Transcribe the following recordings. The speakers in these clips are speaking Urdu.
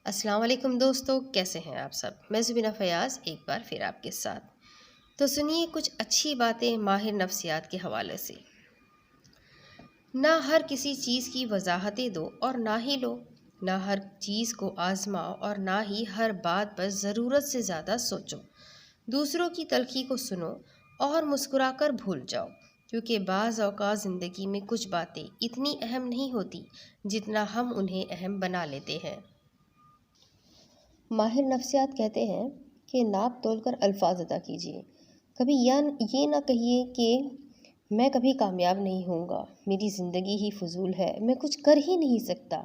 السلام علیکم دوستو، کیسے ہیں آپ سب؟ میں زبینہ فیاض ایک بار پھر آپ کے ساتھ۔ تو سنیے کچھ اچھی باتیں ماہر نفسیات کے حوالے سے۔ نہ ہر کسی چیز کی وضاحتیں دو اور نہ ہی لو، نہ ہر چیز کو آزماؤ اور نہ ہی ہر بات پر ضرورت سے زیادہ سوچو۔ دوسروں کی تلخی کو سنو اور مسکرا کر بھول جاؤ، کیونکہ بعض اوقات زندگی میں کچھ باتیں اتنی اہم نہیں ہوتی جتنا ہم انہیں اہم بنا لیتے ہیں۔ ماہر نفسیات کہتے ہیں کہ ناپ تول کر الفاظ ادا کیجیے۔ کبھی یہ نہ کہیے کہ میں کبھی کامیاب نہیں ہوں گا، میری زندگی ہی فضول ہے، میں کچھ کر ہی نہیں سکتا۔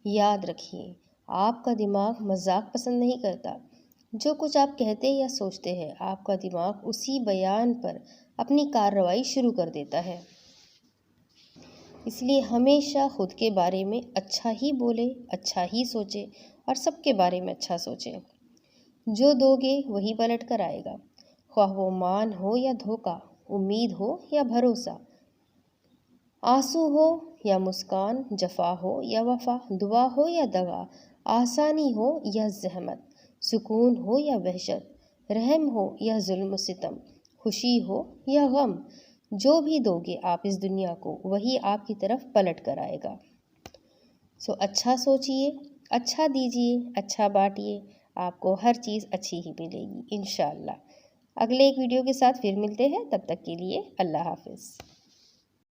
یاد رکھیے، آپ کا دماغ مذاق پسند نہیں کرتا۔ جو کچھ آپ کہتے یا سوچتے ہیں، آپ کا دماغ اسی بیان پر اپنی کارروائی شروع کر دیتا ہے۔ اس لیے ہمیشہ خود کے بارے میں اچھا ہی بولے، اچھا ہی سوچے اور سب کے بارے میں اچھا سوچیں۔ جو دو گے وہی پلٹ کر آئے گا، خواہ وہ مان ہو یا دھوکہ، امید ہو یا بھروسہ، آنسو ہو یا مسکان، جفا ہو یا وفا، دعا ہو یا دغا، آسانی ہو یا زحمت، سکون ہو یا وحشت، رحم ہو یا ظلم و ستم، خوشی ہو یا غم، جو بھی دو گے آپ اس دنیا کو وہی آپ کی طرف پلٹ کر آئے گا۔ سو اچھا سوچئے، اچھا دیجئے، اچھا بانٹیے، آپ کو ہر چیز اچھی ہی ملے گی انشاءاللہ۔ اگلے ایک ویڈیو کے ساتھ پھر ملتے ہیں، تب تک کے لیے اللہ حافظ۔